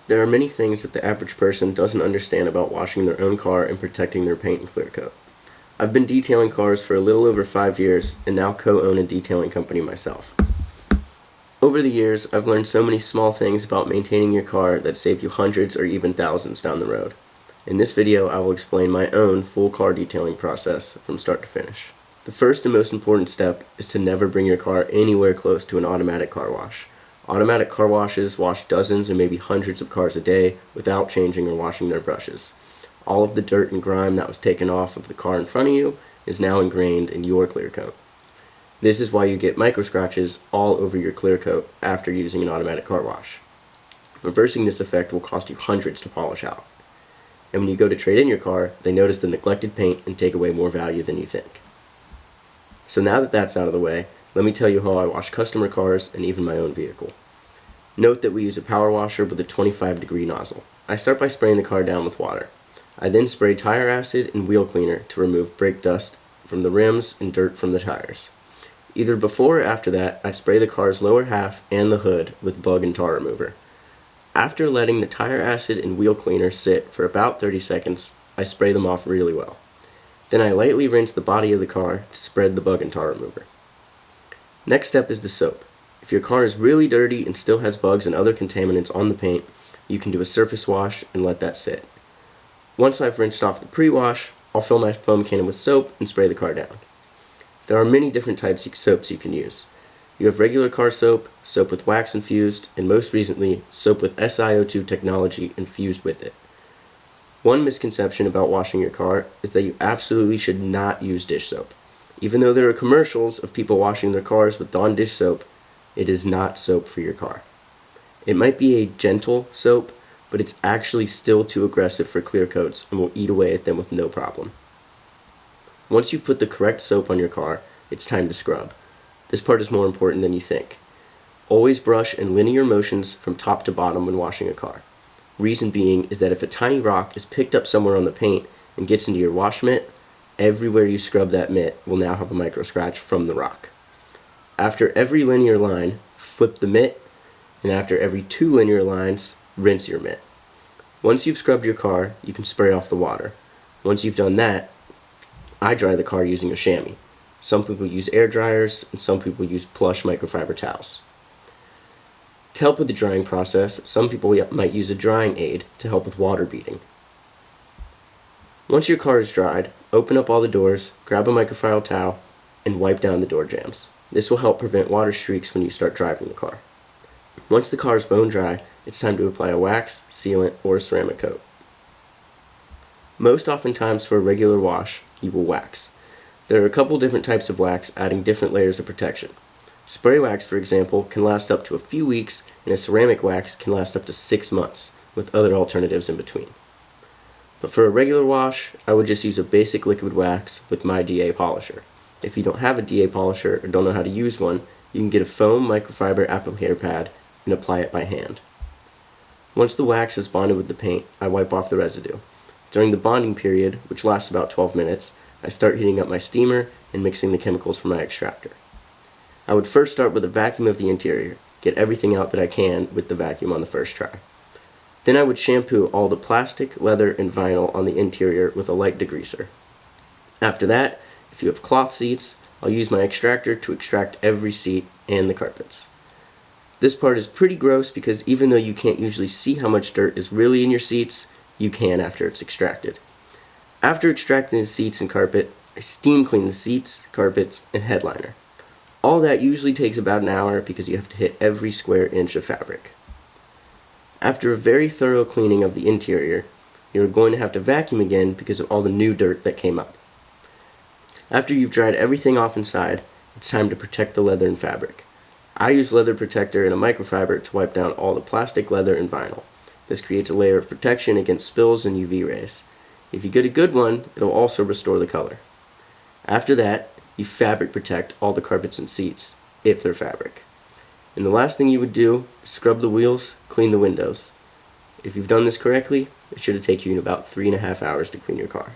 There are many things that the average person doesn't understand about washing their own car and protecting their paint and clear coat. I've been detailing cars for a little over 5 years and now co-own a detailing company myself. Over the years, I've learned so many small things about maintaining your car that save you hundreds or even thousands down the road. In this video, I will explain my own full car detailing process from start to finish. The first and most important step is to never bring your car anywhere close to an automatic car wash. Automatic car washes wash dozens and maybe hundreds of cars a day without changing or washing their brushes. All of the dirt and grime that was taken off of the car in front of you is now ingrained in your clear coat. This is why you get micro scratches all over your clear coat after using an automatic car wash. Reversing this effect will cost you hundreds to polish out. And when you go to trade in your car, they notice the neglected paint and take away more value than you think. So now that that's out of the way, let me tell you how I wash customer cars and even my own vehicle. Note that we use a power washer with a 25-degree nozzle. I start by spraying the car down with water. I then spray tire acid and wheel cleaner to remove brake dust from the rims and dirt from the tires. Either before or after that, I spray the car's lower half and the hood with bug and tar remover. After letting the tire acid and wheel cleaner sit for about 30 seconds, I spray them off really well. Then I lightly rinse the body of the car to spread the bug and tar remover. Next step is the soap. If your car is really dirty and still has bugs and other contaminants on the paint, you can do a surface wash and let that sit. Once I've rinsed off the pre-wash, I'll fill my foam cannon with soap and spray the car down. There are many different types of soaps you can use. You have regular car soap, soap with wax infused, and most recently, soap with SiO2 technology infused with it. One misconception about washing your car is that you absolutely should not use dish soap. Even though there are commercials of people washing their cars with Dawn dish soap, it is not soap for your car. It might be a gentle soap, but it's actually still too aggressive for clear coats and will eat away at them with no problem. Once you've put the correct soap on your car, it's time to scrub. This part is more important than you think. Always brush in linear motions from top to bottom when washing a car. Reason being is that if a tiny rock is picked up somewhere on the paint and gets into your wash mitt, everywhere you scrub that mitt will now have a micro scratch from the rock. After every linear line, flip the mitt, and after every 2 linear lines, rinse your mitt. Once you've scrubbed your car, you can spray off the water. Once you've done that, I dry the car using a chamois. Some people use air dryers, and some people use plush microfiber towels. To help with the drying process, some people might use a drying aid to help with water beading. Once your car is dried, open up all the doors, grab a microfiber towel, and wipe down the door jambs. This will help prevent water streaks when you start driving the car. Once the car is bone dry, it's time to apply a wax, sealant, or a ceramic coat. Most oftentimes for a regular wash, you will wax. There are a couple different types of wax adding different layers of protection. Spray wax, for example, can last up to a few weeks, and a ceramic wax can last up to 6 months, with other alternatives in between. But for a regular wash, I would just use a basic liquid wax with my DA polisher. If you don't have a DA polisher or don't know how to use one, you can get a foam microfiber applicator pad and apply it by hand. Once the wax is bonded with the paint, I wipe off the residue. During the bonding period, which lasts about 12 minutes, I start heating up my steamer and mixing the chemicals from my extractor. I would first start with a vacuum of the interior, get everything out that I can with the vacuum on the first try. Then I would shampoo all the plastic, leather, and vinyl on the interior with a light degreaser. After that, if you have cloth seats, I'll use my extractor to extract every seat and the carpets. This part is pretty gross because even though you can't usually see how much dirt is really in your seats, you can after it's extracted. After extracting the seats and carpet, I steam clean the seats, carpets, and headliner. All that usually takes about an hour because you have to hit every square inch of fabric. After a very thorough cleaning of the interior, you're going to have to vacuum again because of all the new dirt that came up. After you've dried everything off inside, it's time to protect the leather and fabric. I use leather protector and a microfiber to wipe down all the plastic, leather, and vinyl. This creates a layer of protection against spills and UV rays. If you get a good one, it'll also restore the color. After that, you fabric protect all the carpets and seats, if they're fabric. And the last thing you would do is scrub the wheels, clean the windows. If you've done this correctly, it should take you about 3.5 hours to clean your car.